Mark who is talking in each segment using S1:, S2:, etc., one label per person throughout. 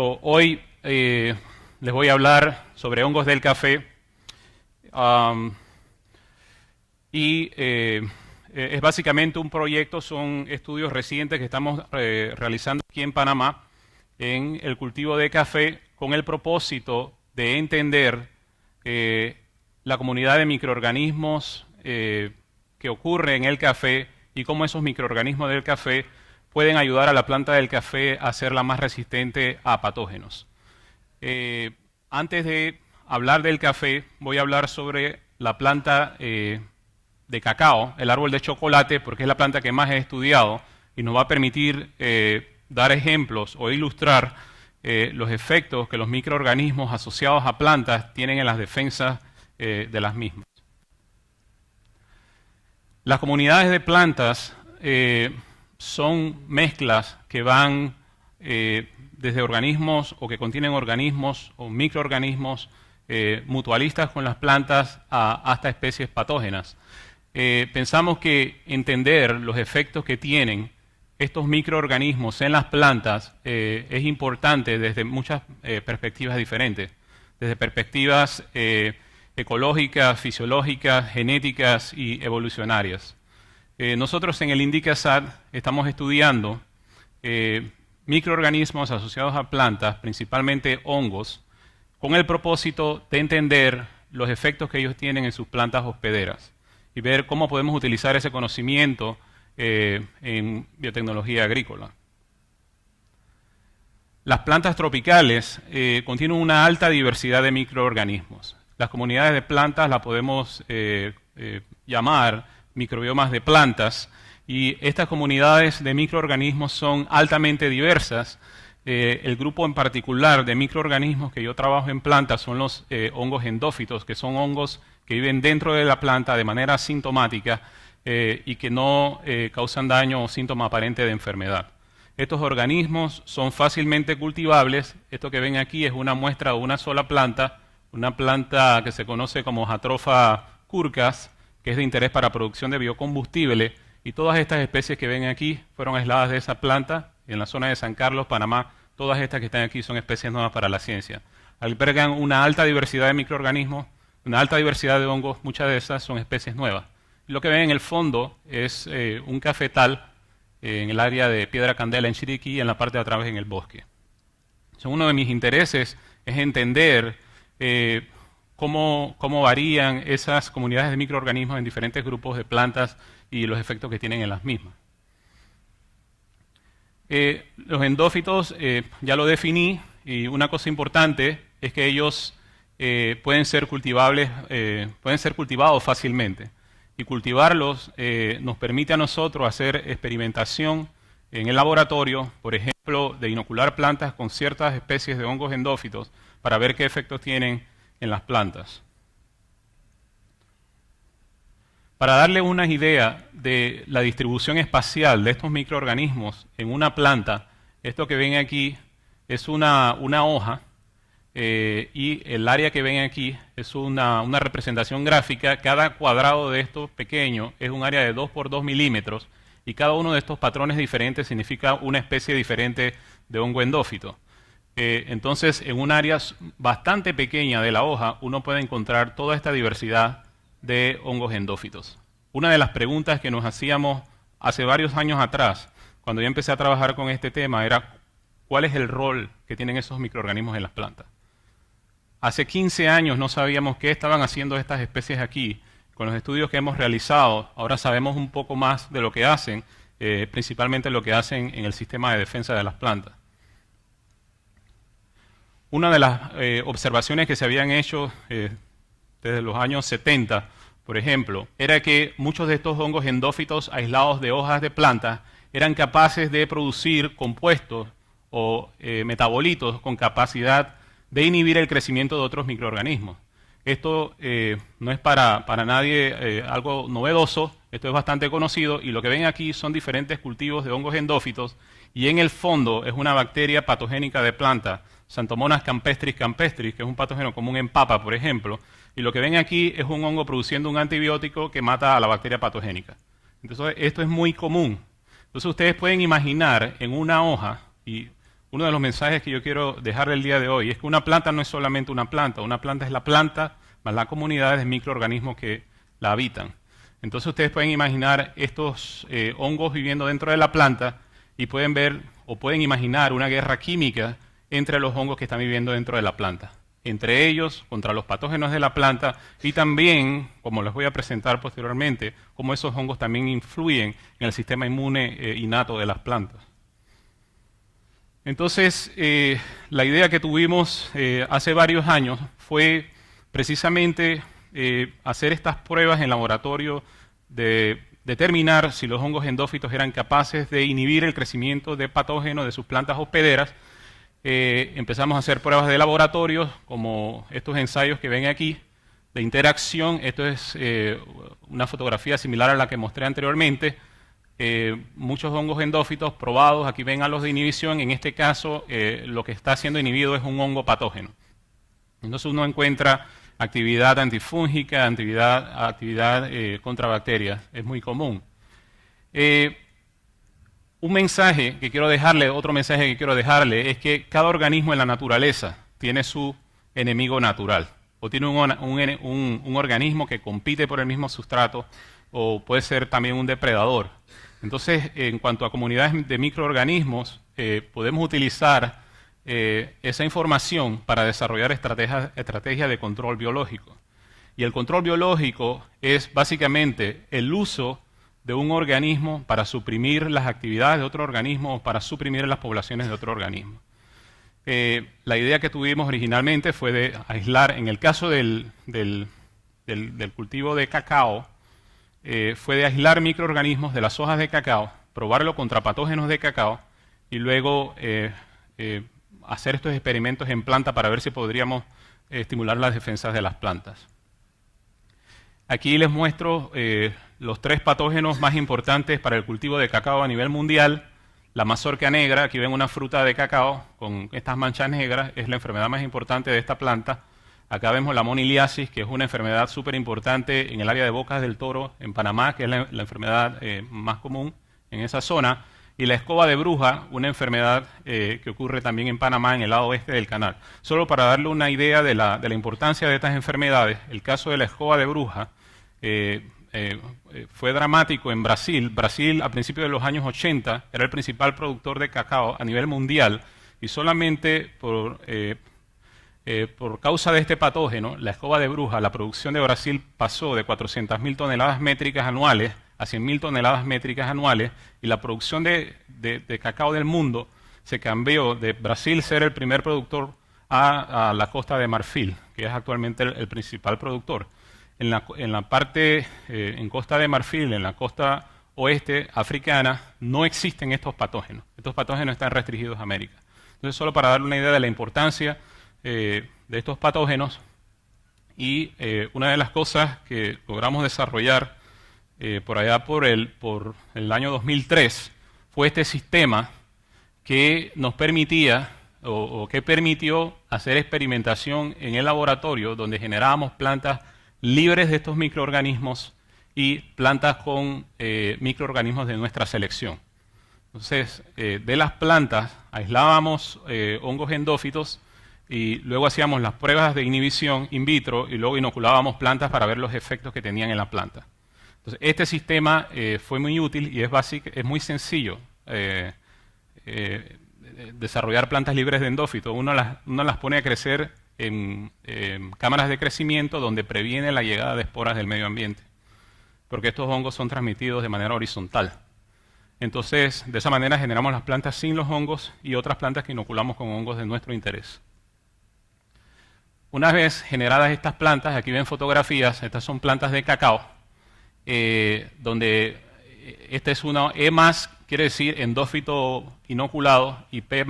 S1: Hoy les voy a hablar sobre hongos del café es básicamente un proyecto, son estudios recientes que estamos realizando aquí en Panamá en el cultivo de café con el propósito de entender la comunidad de microorganismos que ocurre en el café y cómo esos microorganismos del café pueden ayudar a la planta del café a hacerla más resistente a patógenos. Antes de hablar del café, voy a hablar sobre la planta de cacao, el árbol de chocolate, porque es la planta que más he estudiado y nos va a permitir dar ejemplos o ilustrar los efectos que los microorganismos asociados a plantas tienen en las defensas de las mismas. Las comunidades de plantas son mezclas que van desde organismos o que contienen organismos o microorganismos mutualistas con las plantas hasta especies patógenas. Pensamos que entender los efectos que tienen estos microorganismos en las plantas es importante desde muchas perspectivas diferentes, desde perspectivas ecológicas, fisiológicas, genéticas y evolucionarias. Nosotros en el INDICASAT estamos estudiando microorganismos asociados a plantas, principalmente hongos, con el propósito de entender los efectos que ellos tienen en sus plantas hospederas y ver cómo podemos utilizar ese conocimiento en biotecnología agrícola. Las plantas tropicales contienen una alta diversidad de microorganismos. Las comunidades de plantas las podemos llamar microbiomas de plantas, y estas comunidades de microorganismos son altamente diversas. El grupo en particular de microorganismos que yo trabajo en plantas son los hongos endófitos, que son hongos que viven dentro de la planta de manera asintomática y que no causan daño o síntoma aparente de enfermedad. Estos organismos son fácilmente cultivables. Esto que ven aquí es una muestra de una sola planta, una planta que se conoce como Jatropha curcas, que es de interés para producción de biocombustible, y todas estas especies que ven aquí fueron aisladas de esa planta en la zona de San Carlos, Panamá. Todas estas que están aquí son especies nuevas para la ciencia. Albergan una alta diversidad de microorganismos, una alta diversidad de hongos, muchas de esas son especies nuevas. Y lo que ven en el fondo es un cafetal en el área de Piedra Candela en Chiriquí y en la parte de atrás en el bosque. Uno de mis intereses es entender cómo varían esas comunidades de microorganismos en diferentes grupos de plantas y los efectos que tienen en las mismas. Los endófitos ya lo definí, y una cosa importante es que ellos pueden ser cultivables, pueden ser cultivados fácilmente, y cultivarlos nos permite a nosotros hacer experimentación en el laboratorio, por ejemplo, de inocular plantas con ciertas especies de hongos endófitos para ver qué efectos tienen en las plantas. Para darle una idea de la distribución espacial de estos microorganismos en una planta, esto que ven aquí es una hoja y el área que ven aquí es una representación gráfica. Cada cuadrado de esto pequeño es un área de 2 por 2 milímetros, y cada uno de estos patrones diferentes significa una especie diferente de hongo endófito. Entonces, en un área bastante pequeña de la hoja, uno puede encontrar toda esta diversidad de hongos endófitos. Una de las preguntas que nos hacíamos hace varios años atrás, cuando yo empecé a trabajar con este tema, era ¿cuál es el rol que tienen esos microorganismos en las plantas? Hace 15 años no sabíamos qué estaban haciendo estas especies aquí. Con los estudios que hemos realizado, ahora sabemos un poco más de lo que hacen, principalmente lo que hacen en el sistema de defensa de las plantas. Una de las observaciones que se habían hecho desde los años 70, por ejemplo, era que muchos de estos hongos endófitos aislados de hojas de plantas eran capaces de producir compuestos o metabolitos con capacidad de inhibir el crecimiento de otros microorganismos. Esto no es para nadie algo novedoso, esto es bastante conocido, y lo que ven aquí son diferentes cultivos de hongos endófitos, y en el fondo es una bacteria patogénica de planta, Xanthomonas campestris campestris, que es un patógeno común en papa, por ejemplo, y lo que ven aquí es un hongo produciendo un antibiótico que mata a la bacteria patogénica. Entonces, esto es muy común. Entonces, ustedes pueden imaginar en una hoja, y uno de los mensajes que yo quiero dejar el día de hoy es que una planta no es solamente una planta es la planta más las comunidades de microorganismos que la habitan. Entonces ustedes pueden imaginar estos hongos viviendo dentro de la planta y pueden ver o pueden imaginar una guerra química entre los hongos que están viviendo dentro de la planta. Entre ellos, contra los patógenos de la planta y también, como les voy a presentar posteriormente, cómo esos hongos también influyen en el sistema inmune innato de las plantas. Entonces, la idea que tuvimos hace varios años fue precisamente hacer estas pruebas en laboratorio de determinar si los hongos endófitos eran capaces de inhibir el crecimiento de patógenos de sus plantas hospederas. Empezamos a hacer pruebas de laboratorio, como estos ensayos que ven aquí, de interacción. Esto es una fotografía similar a la que mostré anteriormente. Muchos hongos endófitos probados, aquí ven a los de inhibición. En este caso, lo que está siendo inhibido es un hongo patógeno. Entonces uno encuentra actividad antifúngica, actividad contra bacterias, es muy común. Un mensaje que quiero dejarle, otro mensaje que quiero dejarle, es que cada organismo en la naturaleza tiene su enemigo natural, o tiene un organismo que compite por el mismo sustrato, o puede ser también un depredador. Entonces, en cuanto a comunidades de microorganismos, podemos utilizar esa información para desarrollar estrategias de control biológico. Y el control biológico es básicamente el uso de un organismo para suprimir las actividades de otro organismo o para suprimir las poblaciones de otro organismo. La idea que tuvimos originalmente fue de aislar, en el caso del cultivo de cacao, fue de aislar microorganismos de las hojas de cacao, probarlo contra patógenos de cacao y luego hacer estos experimentos en planta para ver si podríamos estimular las defensas de las plantas. Aquí les muestro los 3 patógenos más importantes para el cultivo de cacao a nivel mundial. La mazorca negra, aquí ven una fruta de cacao con estas manchas negras, es la enfermedad más importante de esta planta. Acá vemos la moniliasis, que es una enfermedad súper importante en el área de Bocas del Toro, en Panamá, que es la enfermedad más común en esa zona. Y la escoba de bruja, una enfermedad que ocurre también en Panamá, en el lado oeste del canal. Solo para darle una idea de la importancia de estas enfermedades, el caso de la escoba de bruja fue dramático en Brasil. Brasil, a principios de los años 80, era el principal productor de cacao a nivel mundial y solamente por causa de este patógeno, la escoba de bruja, la producción de Brasil pasó de 400.000 toneladas métricas anuales a 100.000 toneladas métricas anuales, y la producción de cacao del mundo se cambió de Brasil ser el primer productor a la Costa de Marfil, que es actualmente el principal productor. En la parte, en Costa de Marfil, en la costa oeste africana, no existen estos patógenos. Estos patógenos están restringidos a América. Entonces, solo para darle una idea de la importancia de estos patógenos, y una de las cosas que logramos desarrollar por allá por el año 2003 fue este sistema que nos permitía o que permitió hacer experimentación en el laboratorio donde generábamos plantas libres de estos microorganismos y plantas con microorganismos de nuestra selección. Entonces, de las plantas aislábamos hongos endófitos y luego hacíamos las pruebas de inhibición in vitro y luego inoculábamos plantas para ver los efectos que tenían en la planta. Entonces, este sistema fue muy útil y es muy sencillo desarrollar plantas libres de endófitos. Uno las pone a crecer en cámaras de crecimiento donde previene la llegada de esporas del medio ambiente, porque estos hongos son transmitidos de manera horizontal. Entonces, de esa manera generamos las plantas sin los hongos y otras plantas que inoculamos con hongos de nuestro interés. Una vez generadas estas plantas, aquí ven fotografías, estas son plantas de cacao, donde esta es una E+, quiere decir endófito inoculado, y P+,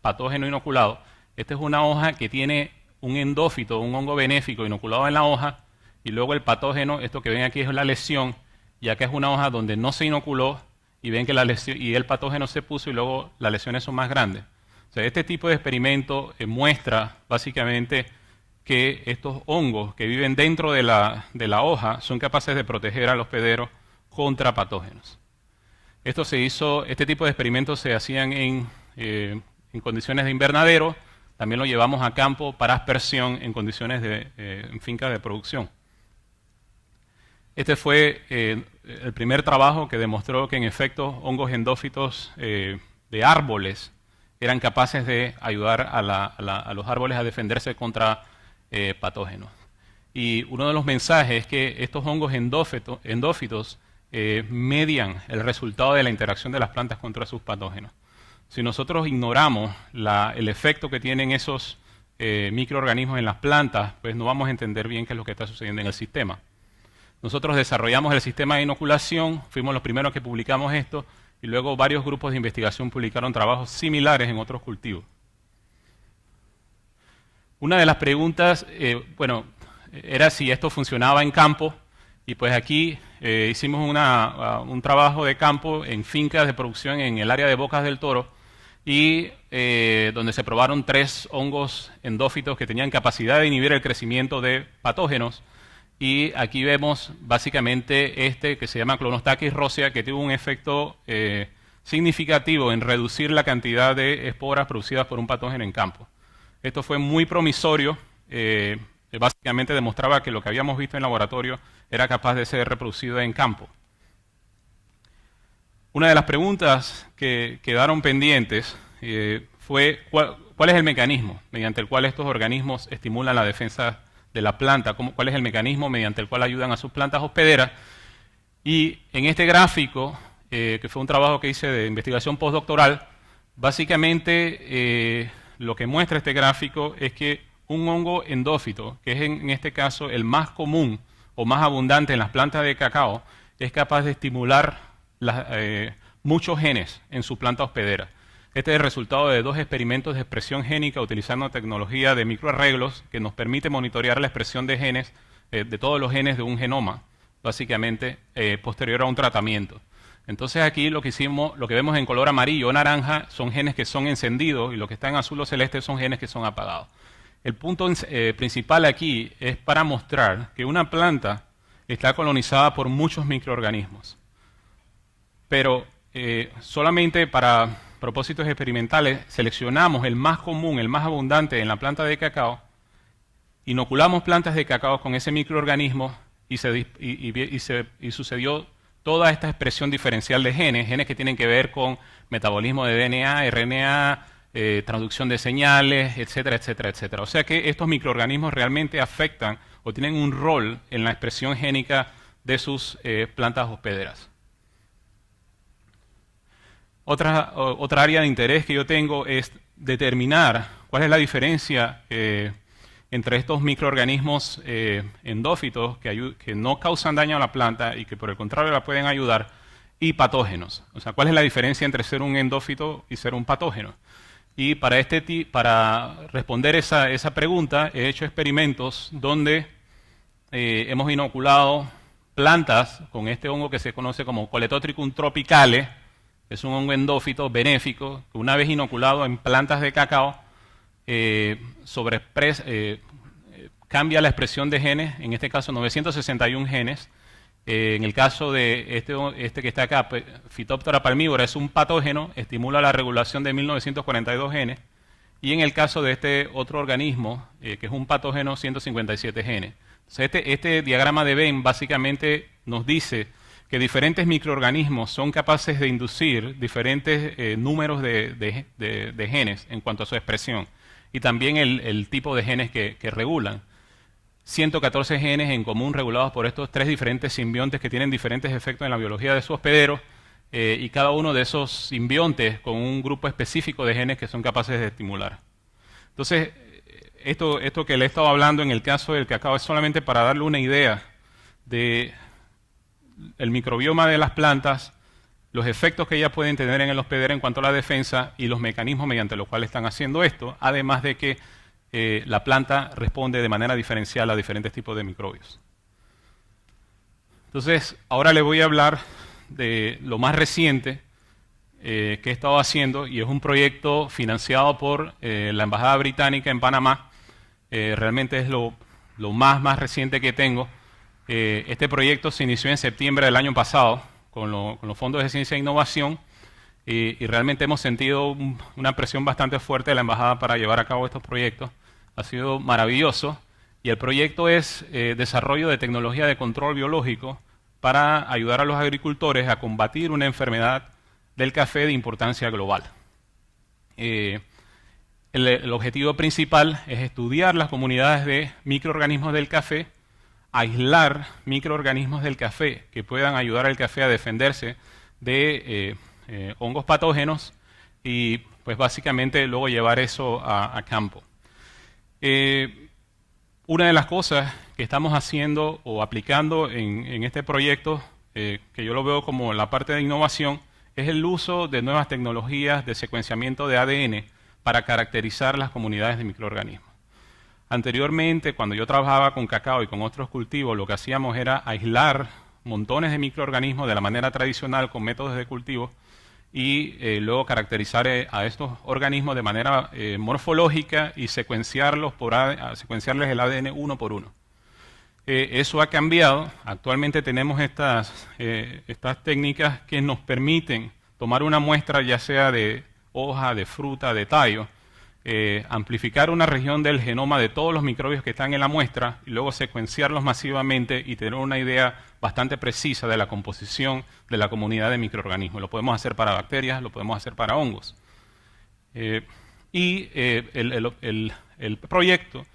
S1: patógeno inoculado. Esta es una hoja que tiene un endófito, un hongo benéfico inoculado en la hoja, y luego el patógeno, esto que ven aquí es la lesión, y acá es una hoja donde no se inoculó, y ven que la lesión y el patógeno se puso y luego las lesiones son más grandes. O sea, este tipo de experimento muestra básicamente que estos hongos que viven dentro de la hoja son capaces de proteger al hospedero contra patógenos. Este tipo de experimentos se hacían en en condiciones de invernadero, también lo llevamos a campo para aspersión en condiciones en fincas de producción. Este fue el primer trabajo que demostró que en efecto hongos endófitos de árboles eran capaces de ayudar a los árboles a defenderse contra patógenos. Y uno de los mensajes es que estos hongos endófitos median el resultado de la interacción de las plantas contra sus patógenos. Si nosotros ignoramos el efecto que tienen esos microorganismos en las plantas, pues no vamos a entender bien qué es lo que está sucediendo en el sistema. Nosotros desarrollamos el sistema de inoculación, fuimos los primeros que publicamos esto, y luego varios grupos de investigación publicaron trabajos similares en otros cultivos. Una de las preguntas, era si esto funcionaba en campo, y pues aquí hicimos un trabajo de campo en fincas de producción en el área de Bocas del Toro, y donde se probaron 3 hongos endófitos que tenían capacidad de inhibir el crecimiento de patógenos. Y aquí vemos básicamente que se llama Clonostaquis rosea, que tuvo un efecto significativo en reducir la cantidad de esporas producidas por un patógeno en campo. Esto fue muy promisorio, básicamente demostraba que lo que habíamos visto en laboratorio era capaz de ser reproducido en campo. Una de las preguntas que quedaron pendientes fue ¿cuál es el mecanismo mediante el cual estos organismos estimulan la defensa de la planta? ¿Cuál es el mecanismo mediante el cual ayudan a sus plantas hospederas? Y en este gráfico, que fue un trabajo que hice de investigación postdoctoral, básicamente lo que muestra este gráfico es que un hongo endófito, que es en este caso el más común o más abundante en las plantas de cacao, es capaz de estimular muchos genes en su planta hospedera. Este es el resultado de 2 experimentos de expresión génica utilizando tecnología de microarreglos que nos permite monitorear la expresión de genes, de todos los genes de un genoma, básicamente posterior a un tratamiento. Entonces aquí lo que vemos en color amarillo o naranja son genes que son encendidos y lo que está en azul o celeste son genes que son apagados. El punto principal aquí es para mostrar que una planta está colonizada por muchos microorganismos. Pero solamente para propósitos experimentales seleccionamos el más común, el más abundante en la planta de cacao, inoculamos plantas de cacao con ese microorganismo y sucedió toda esta expresión diferencial de genes que tienen que ver con metabolismo de DNA, RNA, traducción de señales, etcétera, etcétera, etcétera. O sea que estos microorganismos realmente afectan o tienen un rol en la expresión génica de sus plantas hospederas. Otra área de interés que yo tengo es determinar cuál es la diferencia entre estos microorganismos endófitos que no causan daño a la planta y que por el contrario la pueden ayudar, y patógenos. O sea, cuál es la diferencia entre ser un endófito y ser un patógeno. Y para responder esa pregunta he hecho experimentos donde hemos inoculado plantas con este hongo que se conoce como Coletotricum tropicale. Es un hongo endófito benéfico que una vez inoculado en plantas de cacao cambia la expresión de genes, en este caso 961 genes. En el caso de este que está acá, Phytophthora palmivora, es un patógeno, estimula la regulación de 1942 genes. Y en el caso de este otro organismo, que es un patógeno, 157 genes. Entonces, este diagrama de Venn básicamente nos dice que diferentes microorganismos son capaces de inducir diferentes números de genes en cuanto a su expresión, y también el tipo de genes que regulan. 114 genes en común regulados por estos 3 diferentes simbiontes que tienen diferentes efectos en la biología de su hospedero, y cada uno de esos simbiontes con un grupo específico de genes que son capaces de estimular. Entonces, esto que le he estado hablando en el caso del cacao es solamente para darle una idea de el microbioma de las plantas, los efectos que ellas pueden tener en el hospedero en cuanto a la defensa y los mecanismos mediante los cuales están haciendo esto, además de que la planta responde de manera diferencial a diferentes tipos de microbios. Entonces, ahora le voy a hablar de lo más reciente que he estado haciendo, y es un proyecto financiado por la Embajada Británica en Panamá. Realmente es lo más reciente que tengo. Este proyecto se inició en septiembre del año pasado con los fondos de ciencia e innovación. y realmente hemos sentido una presión bastante fuerte de la embajada para llevar a cabo estos proyectos. Ha sido maravilloso y el proyecto es desarrollo de tecnología de control biológico para ayudar a los agricultores a combatir una enfermedad del café de importancia global. El objetivo principal es estudiar las comunidades de microorganismos del café, aislar microorganismos del café que puedan ayudar al café a defenderse de hongos patógenos y pues básicamente luego llevar eso a campo. Una de las cosas que estamos haciendo o aplicando en este proyecto, que yo lo veo como la parte de innovación, es el uso de nuevas tecnologías de secuenciamiento de ADN para caracterizar las comunidades de microorganismos. Anteriormente, cuando yo trabajaba con cacao y con otros cultivos, lo que hacíamos era aislar montones de microorganismos de la manera tradicional con métodos de cultivo y luego caracterizar a estos organismos de manera morfológica y secuenciarles el ADN uno por uno. Eso ha cambiado. Actualmente tenemos estas técnicas que nos permiten tomar una muestra ya sea de hoja, de fruta, de tallo, amplificar una región del genoma de todos los microbios que están en la muestra y luego secuenciarlos masivamente y tener una idea bastante precisa de la composición de la comunidad de microorganismos. Lo podemos hacer para bacterias, lo podemos hacer para hongos. El proyecto,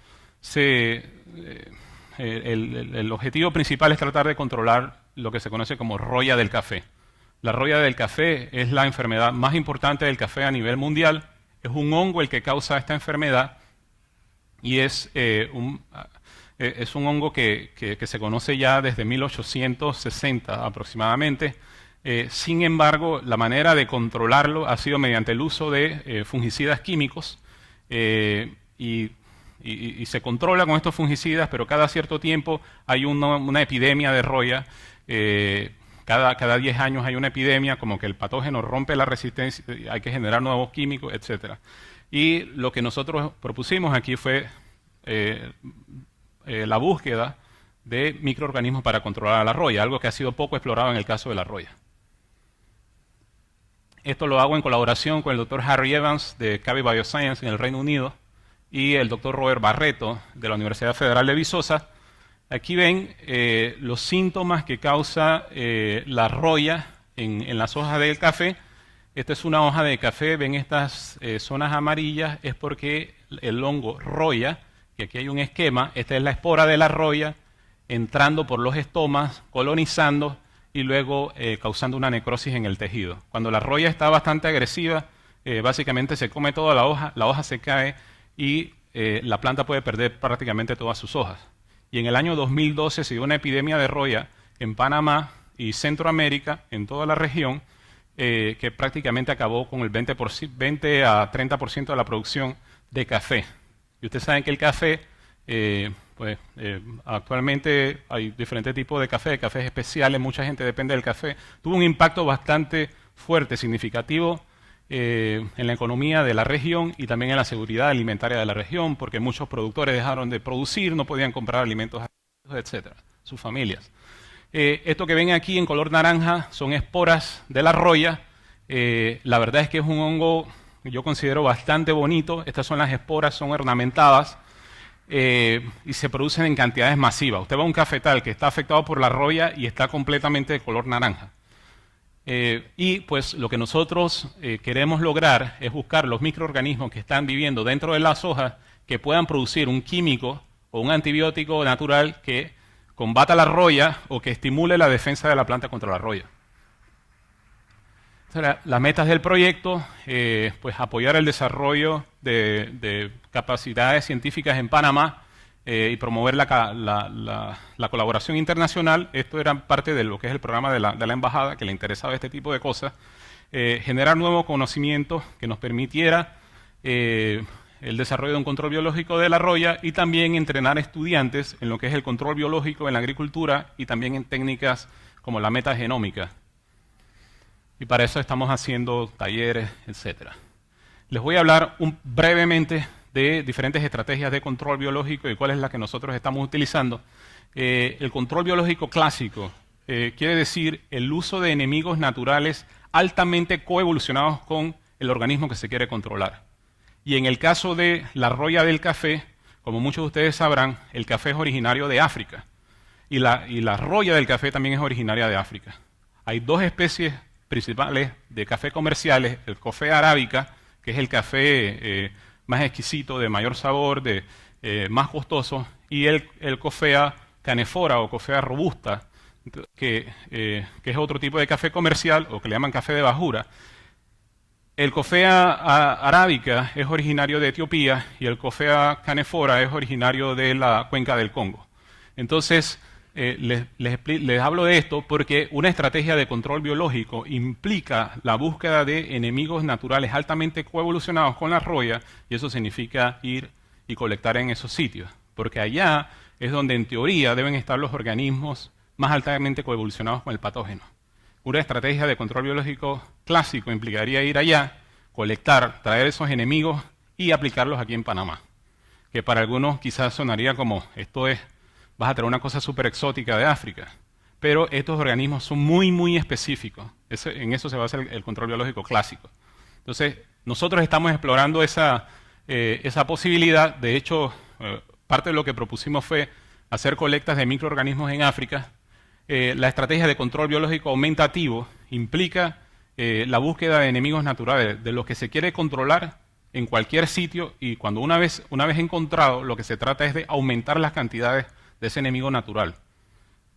S1: el objetivo principal es tratar de controlar lo que se conoce como roya del café. La roya del café es la enfermedad más importante del café a nivel mundial. Es un hongo el que causa esta enfermedad y es un hongo que se conoce ya desde 1860 aproximadamente. Sin embargo, la manera de controlarlo ha sido mediante el uso de fungicidas químicos y se controla con estos fungicidas, pero cada cierto tiempo hay una epidemia de roya. Cada 10 años hay una epidemia, como que el patógeno rompe la resistencia, hay que generar nuevos químicos, etc. Y lo que nosotros propusimos aquí fue la búsqueda de microorganismos para controlar la roya, algo que ha sido poco explorado en el caso de la roya. Esto lo hago en colaboración con el Dr. Harry Evans de Cavi Bioscience en el Reino Unido y el Dr. Robert Barreto de la Universidad Federal de Viçosa. Aquí ven los síntomas que causa la roya en las hojas del café. Esta es una hoja de café, ven estas zonas amarillas, es porque el hongo roya, y aquí hay un esquema, esta es la espora de la roya, entrando por los estomas, colonizando y luego causando una necrosis en el tejido. Cuando la roya está bastante agresiva, básicamente se come toda la hoja se cae y la planta puede perder prácticamente todas sus hojas. Y en el año 2012 se dio una epidemia de roya en Panamá y Centroamérica, en toda la región, que prácticamente acabó con el 20 a 30% de la producción de café. Y ustedes saben que el café, actualmente hay diferentes tipos de cafés especiales, mucha gente depende del café. Tuvo un impacto bastante fuerte, significativo, en la economía de la región y también en la seguridad alimentaria de la región, porque muchos productores dejaron de producir, no podían comprar alimentos, etcétera, sus familias. Esto que ven aquí en color naranja son esporas de la roya. La verdad es que es un hongo que yo considero bastante bonito. Estas son las esporas, son ornamentadas y se producen en cantidades masivas. Usted va a un cafetal que está afectado por la roya y está completamente de color naranja. Y pues lo que nosotros queremos lograr es buscar los microorganismos que están viviendo dentro de las hojas que puedan producir un químico o un antibiótico natural que combata la roya o que estimule la defensa de la planta contra la roya. Las metas del proyecto, pues apoyar el desarrollo de capacidades científicas en Panamá y promover la colaboración internacional. Esto era parte de lo que es el programa de la embajada, que le interesaba este tipo de cosas. Generar nuevo conocimiento que nos permitiera el desarrollo de un control biológico de la roya y también entrenar estudiantes en lo que es el control biológico en la agricultura y también en técnicas como la metagenómica. Y para eso estamos haciendo talleres, etc. Les voy a hablar brevemente de diferentes estrategias de control biológico y cuál es la que nosotros estamos utilizando. El control biológico clásico quiere decir el uso de enemigos naturales altamente coevolucionados con el organismo que se quiere controlar. Y en el caso de la roya del café, como muchos de ustedes sabrán, el café es originario de África. Y la roya del café también es originaria de África. Hay dos especies principales de café comerciales, el café arábica, que es el café más exquisito, de mayor sabor, más costoso, y el Coffea canephora o Coffea robusta, que es otro tipo de café comercial, o que le llaman café de bajura. El Coffea arábica es originario de Etiopía y el Coffea canephora es originario de la cuenca del Congo. Entonces, les hablo de esto porque una estrategia de control biológico implica la búsqueda de enemigos naturales altamente coevolucionados con la roya, y eso significa ir y colectar en esos sitios, porque allá es donde en teoría deben estar los organismos más altamente coevolucionados con el patógeno. Una estrategia de control biológico clásico implicaría ir allá, colectar, traer esos enemigos y aplicarlos aquí en Panamá, que para algunos quizás sonaría como vas a traer una cosa súper exótica de África, pero estos organismos son muy, muy específicos. En eso se basa el control biológico clásico. Entonces, nosotros estamos explorando esa posibilidad. De hecho, parte de lo que propusimos fue hacer colectas de microorganismos en África. La estrategia de control biológico aumentativo implica la búsqueda de enemigos naturales, de los que se quiere controlar en cualquier sitio, y cuando una vez encontrado, lo que se trata es de aumentar las cantidades de ese enemigo natural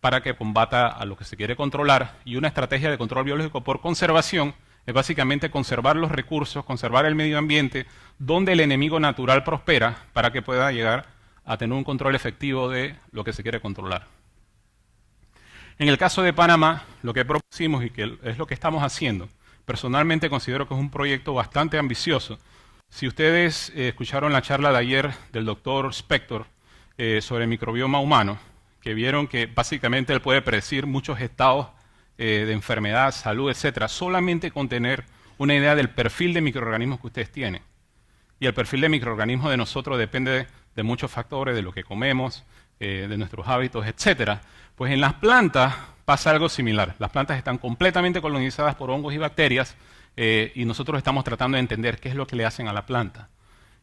S1: para que combata a lo que se quiere controlar. Y una estrategia de control biológico por conservación es básicamente conservar los recursos, conservar el medio ambiente donde el enemigo natural prospera para que pueda llegar a tener un control efectivo de lo que se quiere controlar. En el caso de Panamá, lo que propusimos y que es lo que estamos haciendo, personalmente considero que es un proyecto bastante ambicioso. Si ustedes escucharon la charla de ayer del doctor Spector sobre el microbioma humano, que vieron que básicamente él puede predecir muchos estados de enfermedad, salud, etcétera, solamente con tener una idea del perfil de microorganismos que ustedes tienen. Y el perfil de microorganismos de nosotros depende de muchos factores, de lo que comemos, de nuestros hábitos, etcétera. Pues en las plantas pasa algo similar. Las plantas están completamente colonizadas por hongos y bacterias, y nosotros estamos tratando de entender qué es lo que le hacen a la planta.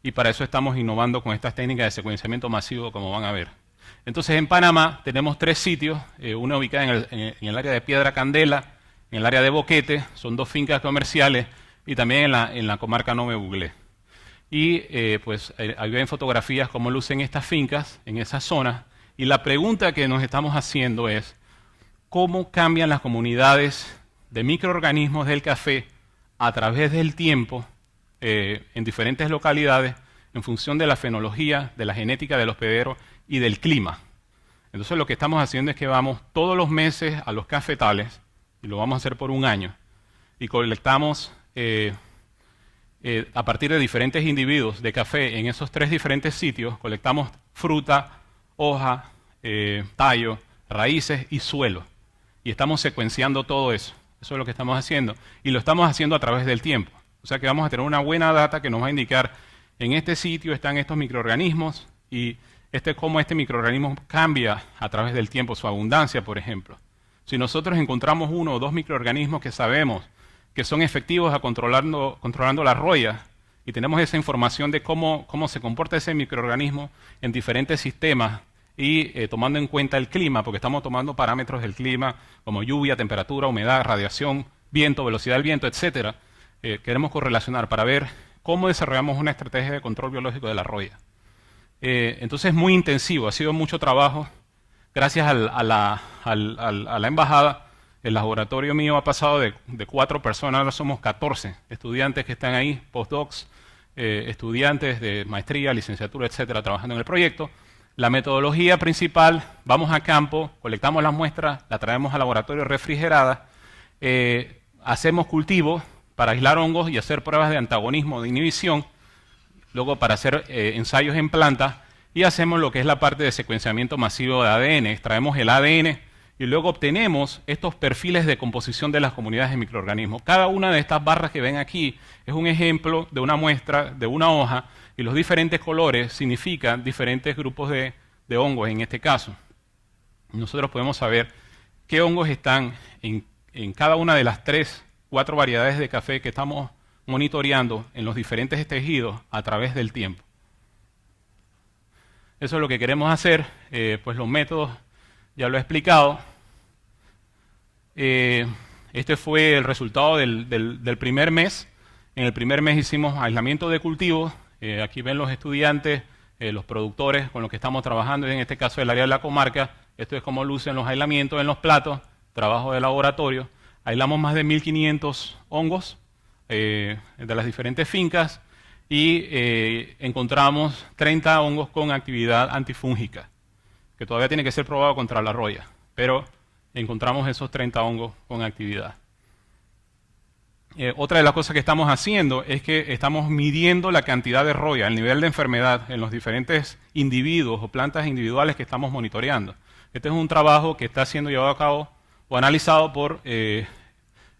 S1: Y para eso estamos innovando con estas técnicas de secuenciamiento masivo, como van a ver. Entonces, en Panamá tenemos 3 sitios, una ubicada en el área de Piedra Candela, en el área de Boquete, son 2 fincas comerciales, y también en la comarca Nove Buglé. Y ahí ven fotografías cómo lucen estas fincas en esas zonas, y la pregunta que nos estamos haciendo es, ¿cómo cambian las comunidades de microorganismos del café a través del tiempo en diferentes localidades en función de la fenología, de la genética del hospedero y del clima? Entonces lo que estamos haciendo es que vamos todos los meses a los cafetales, y lo vamos a hacer por un año, y colectamos a partir de diferentes individuos de café en esos 3 diferentes sitios, colectamos fruta, hoja, tallo, raíces y suelo. Y estamos secuenciando todo eso. Eso es lo que estamos haciendo. Y lo estamos haciendo a través del tiempo. O sea que vamos a tener una buena data que nos va a indicar en este sitio están estos microorganismos y cómo este microorganismo cambia a través del tiempo, su abundancia, por ejemplo. Si nosotros encontramos 1 o 2 microorganismos que sabemos que son efectivos controlando la roya, y tenemos esa información de cómo se comporta ese microorganismo en diferentes sistemas, y tomando en cuenta el clima, porque estamos tomando parámetros del clima como lluvia, temperatura, humedad, radiación, viento, velocidad del viento, etcétera, queremos correlacionar para ver cómo desarrollamos una estrategia de control biológico de la roya. Entonces es muy intensivo, ha sido mucho trabajo. Gracias a la embajada, el laboratorio mío ha pasado de 4 personas, ahora somos 14 estudiantes que están ahí, postdocs, estudiantes de maestría, licenciatura, etcétera, trabajando en el proyecto. La metodología principal, vamos a campo, colectamos las muestras, la traemos al laboratorio refrigerada, hacemos cultivos para aislar hongos y hacer pruebas de antagonismo, de inhibición, luego para hacer ensayos en plantas, y hacemos lo que es la parte de secuenciamiento masivo de ADN, extraemos el ADN y luego obtenemos estos perfiles de composición de las comunidades de microorganismos. Cada una de estas barras que ven aquí es un ejemplo de una muestra, de una hoja, y los diferentes colores significan diferentes grupos de hongos en este caso. Nosotros podemos saber qué hongos están en cada una de las 3 4 variedades de café que estamos monitoreando en los diferentes tejidos a través del tiempo. Eso es lo que queremos hacer, pues los métodos ya lo he explicado. Este fue el resultado del primer mes. En el primer mes hicimos aislamiento de cultivos. Aquí ven los estudiantes, los productores con los que estamos trabajando, en este caso el área de la comarca. Esto es cómo lucen los aislamientos en los platos, trabajo de laboratorio. Aislamos más de 1.500 hongos de las diferentes fincas y encontramos 30 hongos con actividad antifúngica, que todavía tiene que ser probado contra la roya, pero encontramos esos 30 hongos con actividad. Otra de las cosas que estamos haciendo es que estamos midiendo la cantidad de roya, el nivel de enfermedad en los diferentes individuos o plantas individuales que estamos monitoreando. Este es un trabajo que está siendo llevado a cabo o analizado por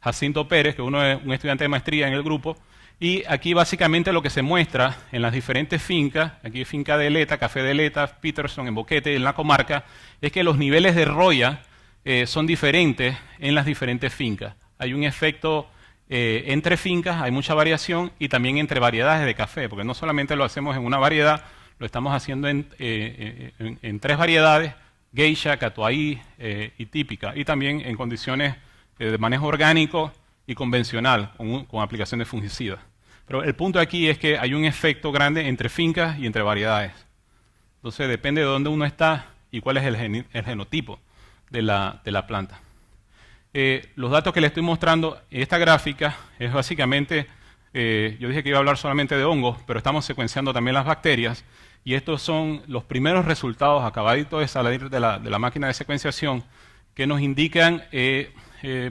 S1: Jacinto Pérez, que uno es un estudiante de maestría en el grupo, y aquí básicamente lo que se muestra en las diferentes fincas, aquí finca de Eleta, Café de Eleta, Peterson, en Boquete, en la comarca, es que los niveles de roya son diferentes en las diferentes fincas. Hay un efecto entre fincas, hay mucha variación, y también entre variedades de café, porque no solamente lo hacemos en una variedad, lo estamos haciendo en 3 variedades, Geisha, Catuaí y típica, y también en condiciones de manejo orgánico y convencional, con aplicación de fungicidas. Pero el punto aquí es que hay un efecto grande entre fincas y entre variedades. Entonces depende de dónde uno está y cuál es el genotipo de la planta. Los datos que les estoy mostrando en esta gráfica es básicamente, yo dije que iba a hablar solamente de hongos, pero estamos secuenciando también las bacterias, y estos son los primeros resultados acabaditos de salir de la máquina de secuenciación que nos indican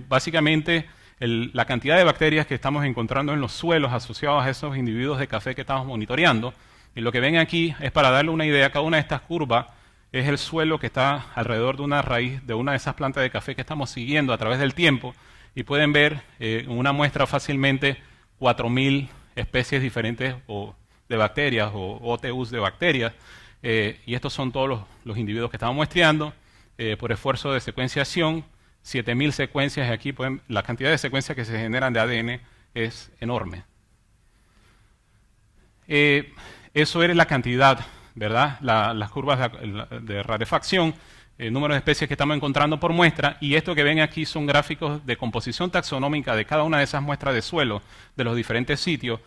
S1: básicamente la cantidad de bacterias que estamos encontrando en los suelos asociados a esos individuos de café que estamos monitoreando. Y lo que ven aquí es para darle una idea, cada una de estas curvas es el suelo que está alrededor de una raíz de una de esas plantas de café que estamos siguiendo a través del tiempo, y pueden ver en una muestra fácilmente 4.000 especies diferentes de bacterias o OTUs de bacterias, y estos son todos los individuos que estamos muestreando por esfuerzo de secuenciación. 7.000 secuencias, y aquí la cantidad de secuencias que se generan de ADN es enorme. Eso era la cantidad, ¿verdad? Las curvas de rarefacción, el número de especies que estamos encontrando por muestra, y esto que ven aquí son gráficos de composición taxonómica de cada una de esas muestras de suelo de los diferentes sitios.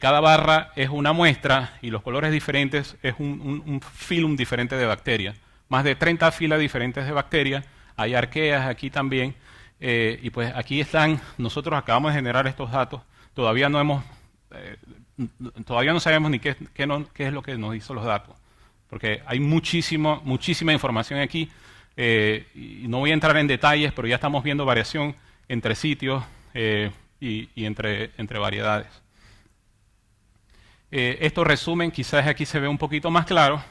S1: Cada barra es una muestra y los colores diferentes es un filum diferente de bacterias. Más de 30 filas diferentes de bacterias. Hay arqueas aquí también, y pues aquí están, nosotros acabamos de generar estos datos, todavía no sabemos ni qué es lo que nos hizo los datos, porque hay muchísima información aquí, y no voy a entrar en detalles, pero ya estamos viendo variación entre sitios y entre variedades. Estos resumen, quizás aquí se ve un poquito más claro,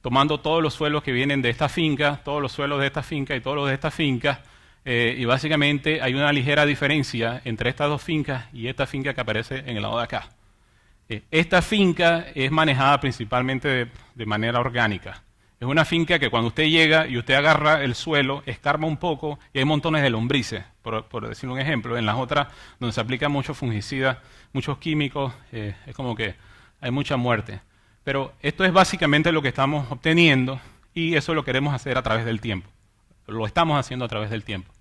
S1: tomando todos los suelos que vienen de esta finca, todos los suelos de esta finca y todos los de esta finca, y básicamente hay una ligera diferencia entre estas dos fincas y esta finca que aparece en el lado de acá. Esta finca es manejada principalmente de manera orgánica. Es una finca que cuando usted llega y usted agarra el suelo, escarba un poco y hay montones de lombrices, por decir un ejemplo. En las otras, donde se aplican muchos fungicidas, muchos químicos, es como que hay mucha muerte. Pero esto es básicamente lo que estamos obteniendo, y eso lo queremos hacer a través del tiempo. Lo estamos haciendo a través del tiempo.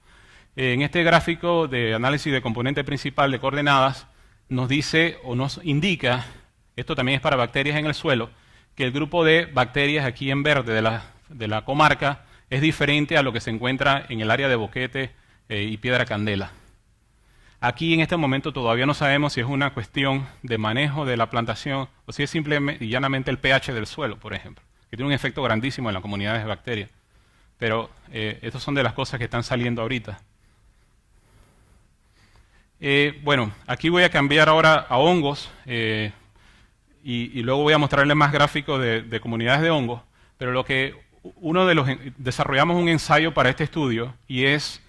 S1: En este gráfico de análisis de componente principal de coordenadas nos dice o nos indica, esto también es para bacterias en el suelo, que el grupo de bacterias aquí en verde de la comarca es diferente a lo que se encuentra en el área de Boquete y Piedra Candela. Aquí en este momento todavía no sabemos si es una cuestión de manejo de la plantación o si es simplemente y llanamente el pH del suelo, por ejemplo, que tiene un efecto grandísimo en las comunidades de bacterias. Pero estas son de las cosas que están saliendo ahorita. Bueno, aquí voy a cambiar ahora a hongos y luego voy a mostrarles más gráficos de comunidades de hongos, pero desarrollamos un ensayo para este estudio y es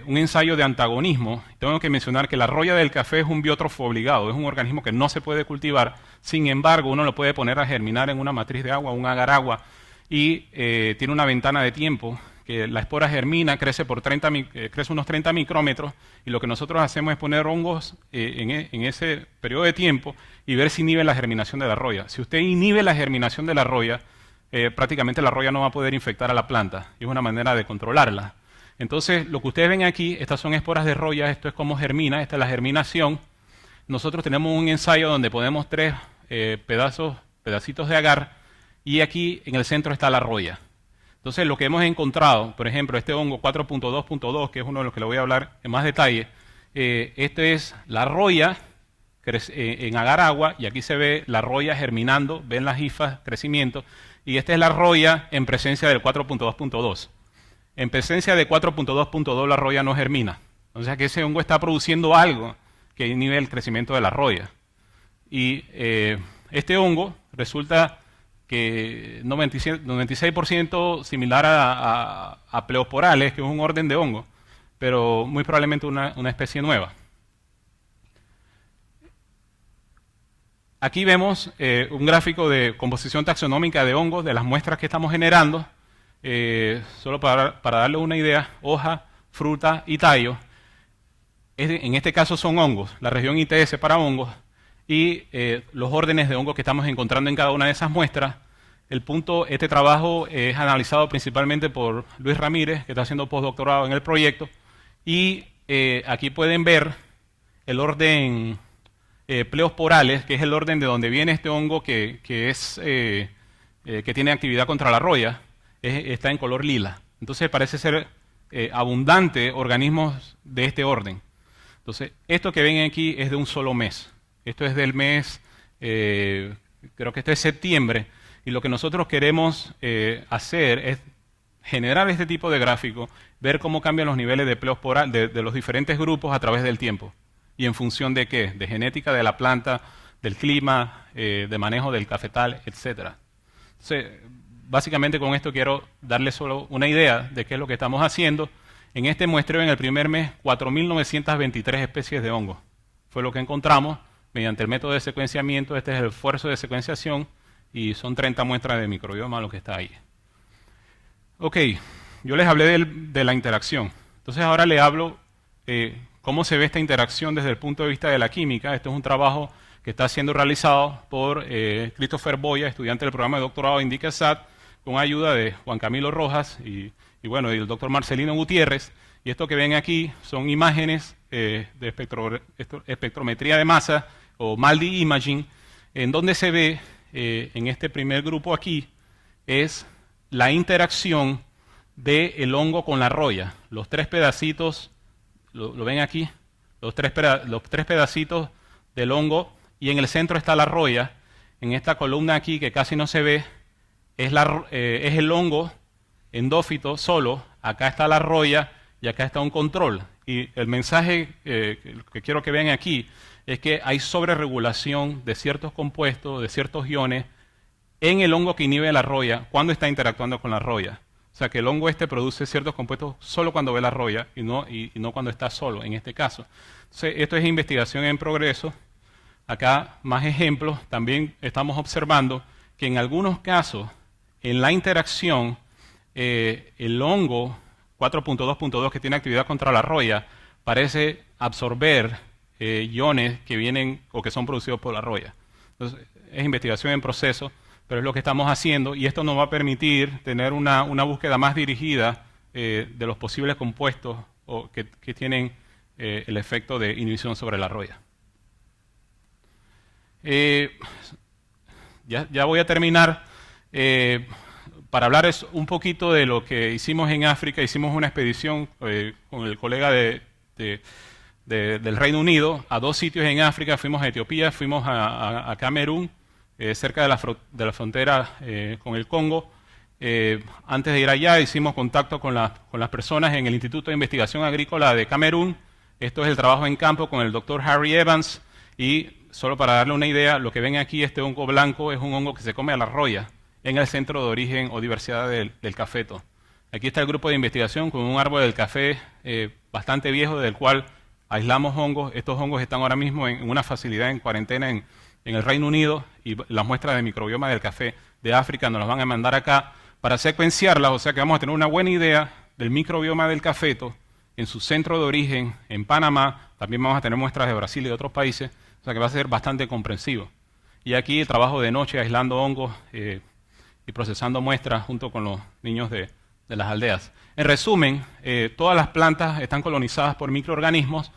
S1: un ensayo de antagonismo. Tengo que mencionar que la roya del café es un biótrofo obligado, es un organismo que no se puede cultivar, sin embargo uno lo puede poner a germinar en una matriz de agua, un agar agua, y tiene una ventana de tiempo que la espora germina, crece unos 30 micrómetros, y lo que nosotros hacemos es poner hongos en ese periodo de tiempo y ver si inhibe la germinación de la roya. Si usted inhibe la germinación de la roya, prácticamente la roya no va a poder infectar a la planta, y es una manera de controlarla. Entonces, lo que ustedes ven aquí, estas son esporas de roya, esto es cómo germina, esta es la germinación. Nosotros tenemos un ensayo donde ponemos 3 pedacitos de agar, y aquí en el centro está la roya. Entonces, lo que hemos encontrado, por ejemplo, este hongo 4.2.2, que es uno de los que le voy a hablar en más detalle, esto es la roya en agar-agua, y aquí se ve la roya germinando, ven las hifas, crecimiento, y esta es la roya en presencia del 4.2.2. En presencia de 4.2.2 la roya no germina. O sea que ese hongo está produciendo algo que inhibe el crecimiento de la roya. Y este hongo resulta que 96% similar a pleosporales, que es un orden de hongo, pero muy probablemente una especie nueva. Aquí vemos un gráfico de composición taxonómica de hongos de las muestras que estamos generando. Solo para darle una idea, hoja, fruta y tallo. En este caso son hongos, la región ITS para hongos, y los órdenes de hongos que estamos encontrando en cada una de esas muestras. Este trabajo es analizado principalmente por Luis Ramírez, que está haciendo postdoctorado en el proyecto, y aquí pueden ver el orden pleosporales, que es el orden de donde viene este hongo que tiene actividad contra la roya. Está en color lila. Entonces parece ser abundante organismos de este orden. Entonces, esto que ven aquí es de un solo mes. Esto es del mes, creo que esto es septiembre, y lo que nosotros queremos hacer es generar este tipo de gráfico, ver cómo cambian los niveles de pleosporal de los diferentes grupos a través del tiempo. ¿Y en función de qué? De genética de la planta, del clima, de manejo del cafetal, etc. Entonces, básicamente con esto quiero darles solo una idea de qué es lo que estamos haciendo. En este muestreo, en el primer mes, 4.923 especies de hongos. Fue lo que encontramos mediante el método de secuenciamiento. Este es el esfuerzo de secuenciación y son 30 muestras de microbioma lo que está ahí. Ok, yo les hablé de la interacción. Entonces ahora les hablo cómo se ve esta interacción desde el punto de vista de la química. Esto es un trabajo que está siendo realizado por Christopher Boya, estudiante del programa de doctorado de INDICASAT, con ayuda de Juan Camilo Rojas y el doctor Marcelino Gutiérrez. Y esto que ven aquí son imágenes de espectrometría de masa o MALDI imaging, en donde se ve en este primer grupo aquí es la interacción del hongo con la roya. Los 3 pedacitos, lo ven aquí, los tres pedacitos del hongo, y en el centro está la roya. En esta columna aquí, que casi no se ve, es el hongo endófito solo. Acá está la roya y acá está un control. Y el mensaje que quiero que vean aquí es que hay sobreregulación de ciertos compuestos, de ciertos iones, en el hongo que inhibe la roya cuando está interactuando con la roya. O sea que el hongo produce ciertos compuestos solo cuando ve la roya y no cuando está solo, en este caso. Entonces, esto es investigación en progreso. Acá más ejemplos. También estamos observando que en algunos casos, en la interacción, el hongo 4.2.2 que tiene actividad contra la roya parece absorber iones que vienen o que son producidos por la roya. Entonces, es investigación en proceso, pero es lo que estamos haciendo, y esto nos va a permitir tener una búsqueda más dirigida de los posibles compuestos que tienen el efecto de inhibición sobre la roya. Ya voy a terminar. Para hablar un poquito de lo que hicimos en África. Hicimos una expedición con el colega del Reino Unido a 2 sitios en África. Fuimos a Etiopía, fuimos a Camerún, cerca de la frontera con el Congo. Antes de ir allá hicimos contacto con las personas en el Instituto de Investigación Agrícola de Camerún. Esto es el trabajo en campo con el doctor Harry Evans. Y solo para darle una idea, lo que ven aquí, este hongo blanco, es un hongo que se come a la roya en el centro de origen o diversidad del cafeto. Aquí está el grupo de investigación con un árbol del café bastante viejo, del cual aislamos hongos. Estos hongos están ahora mismo en una facilidad en cuarentena en el Reino Unido, y las muestras de microbioma del café de África nos las van a mandar acá para secuenciarlas. O sea que vamos a tener una buena idea del microbioma del cafeto en su centro de origen, en Panamá. También vamos a tener muestras de Brasil y de otros países, o sea que va a ser bastante comprensivo. Y aquí el trabajo de noche aislando hongos y procesando muestras junto con los niños de las aldeas. En resumen, todas las plantas están colonizadas por microorganismos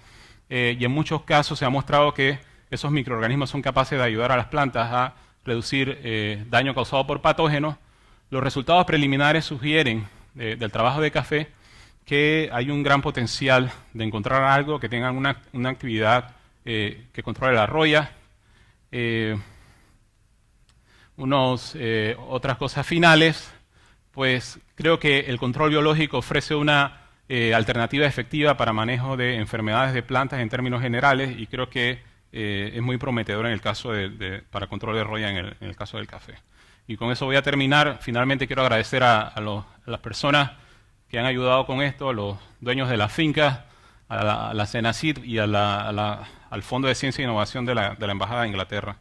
S1: y en muchos casos se ha mostrado que esos microorganismos son capaces de ayudar a las plantas a reducir daño causado por patógenos. Los resultados preliminares sugieren del trabajo de café que hay un gran potencial de encontrar algo que tenga una actividad que controle la roya. Otras cosas finales, pues creo que el control biológico ofrece una alternativa efectiva para manejo de enfermedades de plantas en términos generales y creo que es muy prometedor en el caso para control de roya en el caso del café. Y con eso voy a terminar. Finalmente quiero agradecer a las personas que han ayudado con esto, a los dueños de las fincas, a la CENACID y al Fondo de Ciencia e Innovación de la Embajada de Inglaterra.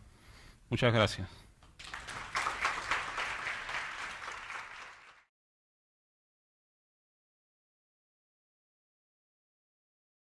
S1: Muchas gracias.